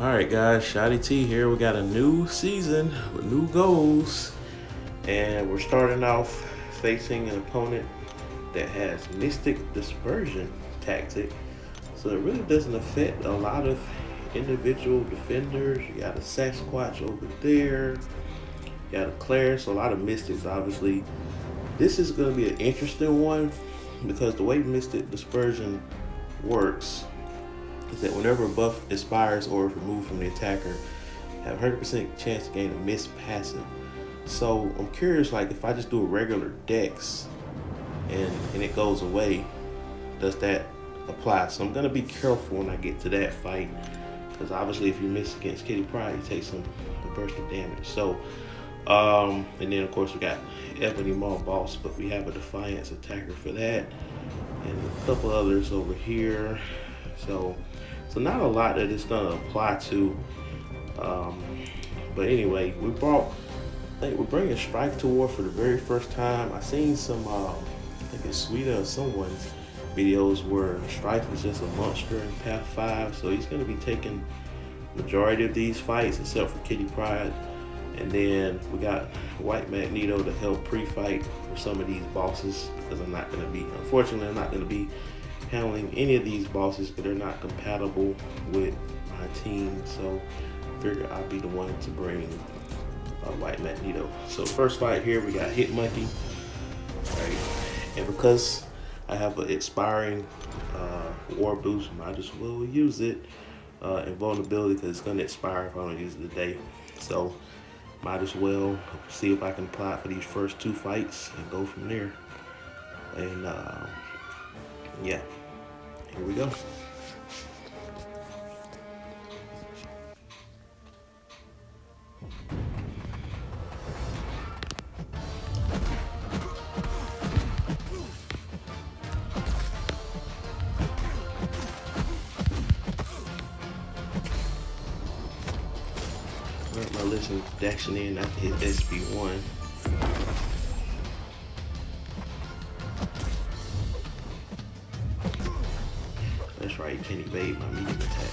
Alright guys, Shotty T here. We got a new season with new goals. And we're starting off facing an opponent that has Mystic Dispersion tactic. So it really doesn't affect a lot of individual defenders. You got a Sasquatch over there. You got a Claire, so a lot of Mystics obviously. This is going to be an interesting one because the way Mystic Dispersion works is that whenever a buff expires or is removed from the attacker, you have a 100% chance to gain a miss passive. So I'm curious, like if I just do a regular dex and it goes away, does that apply? So I'm gonna be careful when I get to that fight, because obviously if you miss against Kitty Pryde, you take some bursting damage. So and then of course we got Ebony Maw Boss, but we have a Defiance attacker for that, and a couple others over here. So not a lot that it's gonna apply to. But anyway, I think we're bringing Stryfe to war for the very first time. I seen some, I think it's Sweden or someone's videos where Stryfe is just a monster in Path 5, so he's gonna be taking majority of these fights except for Kitty Pryde. And then we got White Magneto to help pre-fight for some of these bosses, because unfortunately I'm not gonna be handling any of these bosses, but they're not compatible with my team, so I figured I'd be the one to bring White Magneto. So first fight here, we got Hit Monkey. Right. And because I have an expiring war boost, might as well use it. Invulnerability, because it's going to expire if I don't use it today. So might as well see if I can apply it for these first two fights and go from there. And yeah, here we go. Right, my listen dashing in, I hit SB1. That's right, you can't evade my medium attack.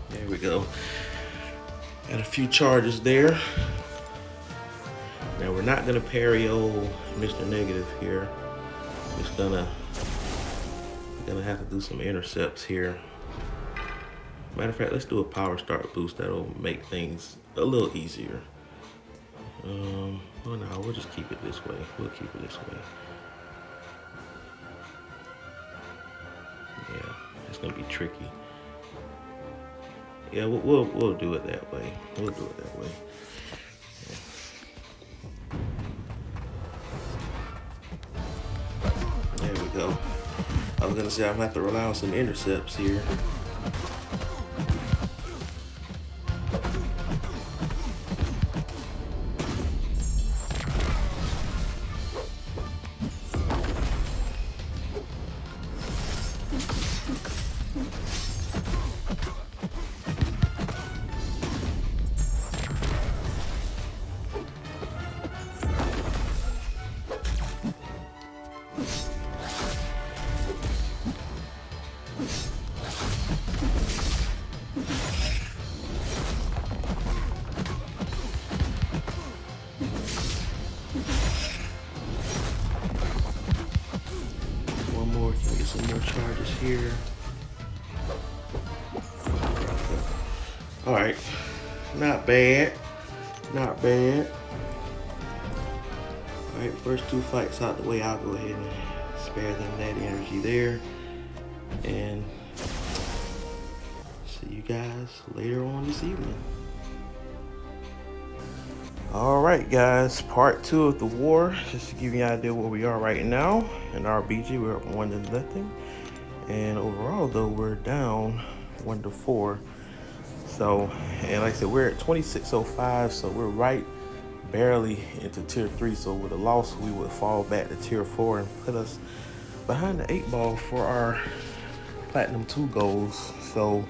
There we go. Got a few charges there. Now we're not gonna parry old Mr. Negative here. Just gonna have to do some intercepts here. Matter of fact, let's do a power start boost. That'll make things a little easier. Well, no, we'll just keep it this way. We'll keep it this way. Yeah, it's gonna be tricky. Yeah, we'll do it that way. We'll do it that way. Yeah. There we go. I was gonna say I'm gonna have to rely on some intercepts here. One more, can we get some more charges here? All right, not bad, not bad. All right, first two fights out the way, I'll go ahead and spare them that energy there. And see you guys later on this evening. All right, guys, part 2 of the war. Just to give you an idea where we are right now. In RBG, we're up 1-0. And overall, though, we're down 1-4. So And like I said, we're at 2605, so we're right barely into tier 3. So with a loss, we would fall back to tier 4 and put us behind the 8 ball for our platinum 2 goals. So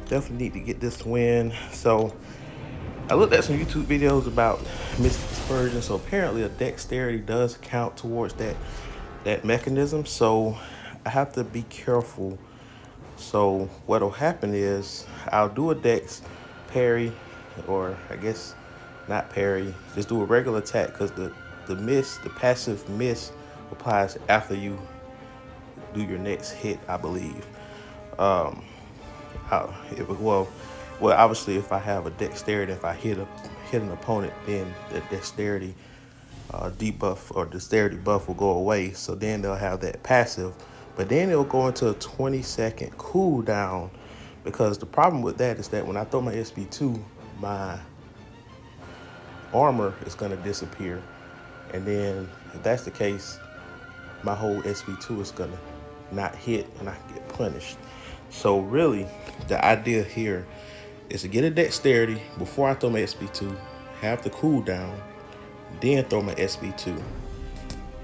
definitely need to get this win. So I looked at some YouTube videos about Mystic Dispersion. So apparently a dexterity does count towards that mechanism. So I have to be careful. So what'll happen is I'll do a dex parry, or I guess not parry, just do a regular attack, because the passive miss applies after you do your next hit, I believe. Um, well, obviously, if I have a dexterity, if I hit an opponent, then the dexterity debuff or dexterity buff will go away. So then they'll have that passive, but then it'll go into a 20-second cooldown. Because the problem with that is that when I throw my SB2, my armor is going to disappear, and then if that's the case, my whole SB2 is going to not hit and I get punished. So really, the idea here is to get a dexterity before I throw my SB2, have the cooldown, then throw my SB2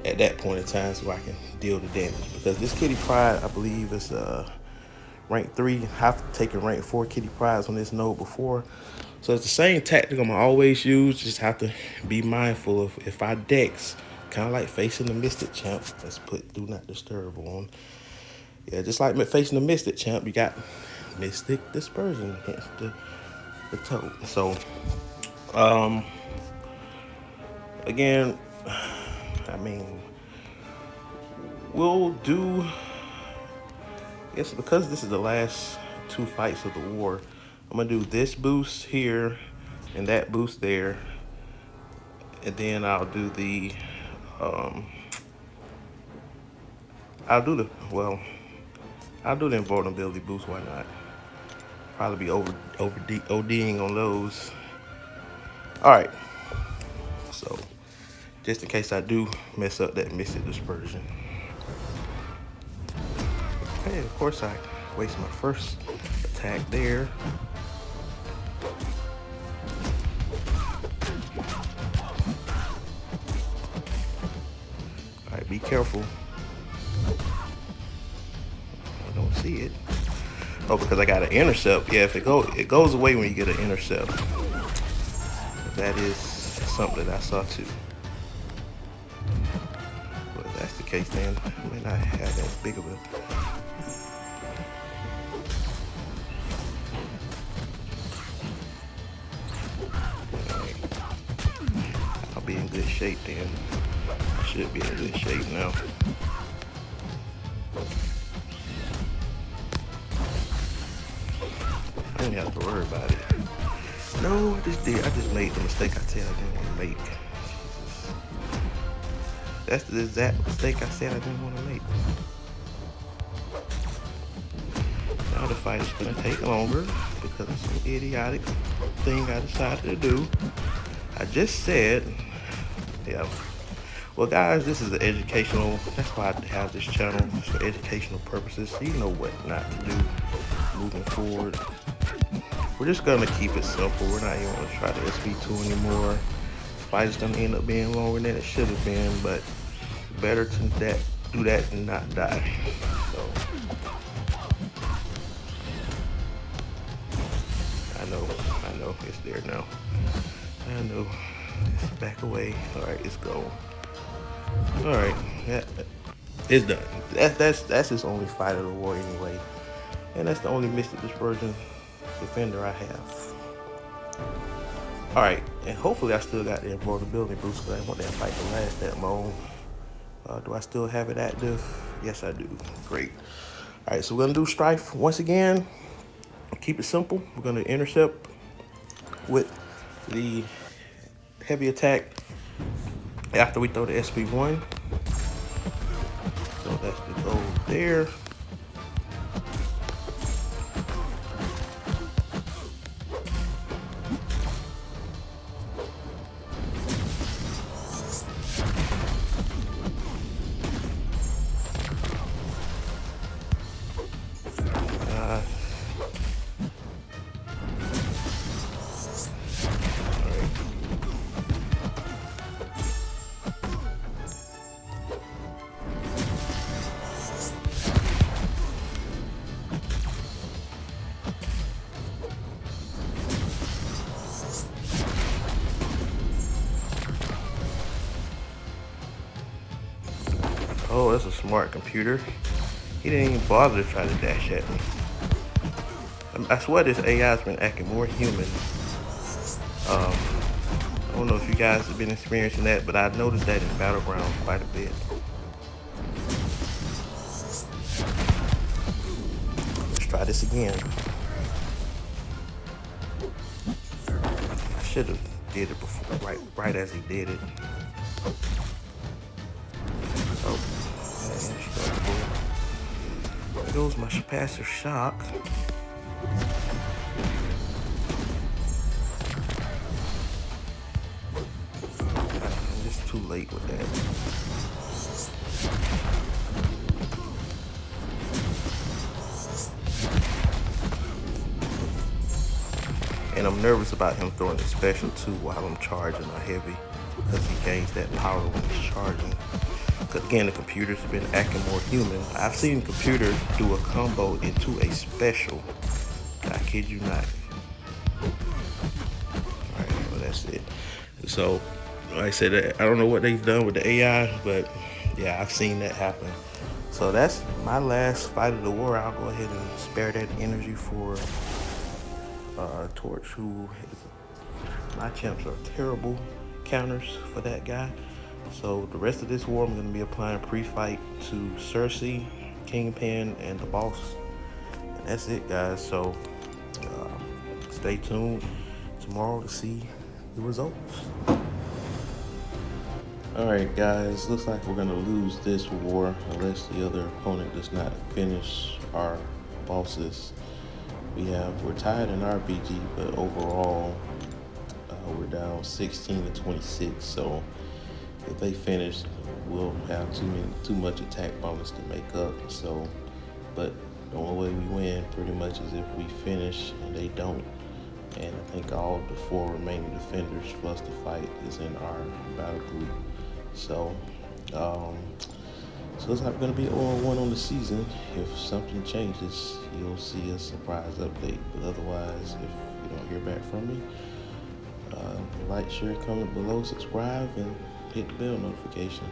at that point in time so I can deal the damage. Because this Kitty Pryde, I believe, is rank 3. I've taken rank 4 Kitty Prydes on this node before. So it's the same tactic I'm gonna always use. Just have to be mindful of if I dex, kind of like facing the Mystic Champ. Let's put Do Not Disturb on. Yeah, just like facing the Mystic Champ, you got Mystic Dispersion, hence the toad. So, again, I mean, we'll do, I guess because this is the last 2 fights of the war, I'm gonna do this boost here and that boost there, and then I'll do the I'll do the invulnerability boost. Why not? Probably be ODing on those. All right. So just in case I do mess up that Mystic Dispersion. Okay, of course I waste my first attack there. All right, be careful. I don't see it. Oh, because I got an intercept. Yeah, if it goes away when you get an intercept. That is something that I saw too. But if that's the case, then I may not have that big of a. I'll be in good shape then. I should be in good shape now. I don't have to worry about it. No, I just made the mistake I said I didn't want to make. Jesus. That's the exact mistake I said I didn't want to make. Now the fight is going to take longer because of some idiotic thing I decided to do. I just said, yeah. Well, guys, this is an educational, that's why I have this channel, for educational purposes, so you know what not to do moving forward. We're just gonna keep it simple. We're not even gonna try the SB2 anymore. The fight is gonna end up being longer than it should have been, but better to do that and not die. So I know it's there now. I know. Let's back away. All right, let's go. All right, it's done. That's his only fight of the war anyway, and that's the only Mystic Dispersion defender I have. All right, and hopefully I still got the invulnerability boost because I want that fight to last that long. Do I still have it active? Yes, I do. Great. All right, so we're gonna do Stryfe once again. Keep it simple. We're gonna intercept with the heavy attack after we throw the SB1. So that's the goal there. Oh, that's a smart computer. He didn't even bother to try to dash at me. I swear this AI's been acting more human. I don't know if you guys have been experiencing that, but I've noticed that in Battlegrounds quite a bit. Let's try this again. I should have did it before, right as he did it. Oh, man, there goes my passive shock. I'm just too late with that. And I'm nervous about him throwing the special too while I'm charging a heavy, because he gains that power when he's charging. Because again, the computer's been acting more human. I've seen computers do a combo into a special. I kid you not. Alright, well that's it. So, like I said, I don't know what they've done with the AI, but yeah, I've seen that happen. So that's my last fight of the war. I'll go ahead and spare that energy for Torch, who is, my champs are terrible counters for that guy. So the rest of this war, I'm going to be applying pre-fight to Cersei, Kingpin, and the boss. And that's it, guys. So stay tuned tomorrow to see the results. Alright guys, looks like we're going to lose this war unless the other opponent does not finish our bosses. We're tied in RBG, but overall we're down 16 to 26. So if they finish, we'll have too much attack bonus to make up. So, but the only way we win pretty much is if we finish and they don't. And I think all the 4 remaining defenders plus the fight is in our battle group. So, so it's not going to be 0-1 on the season. If something changes, you'll see a surprise update. But otherwise, if you don't hear back from me, like, share, comment below, subscribe, and hit the bell notification.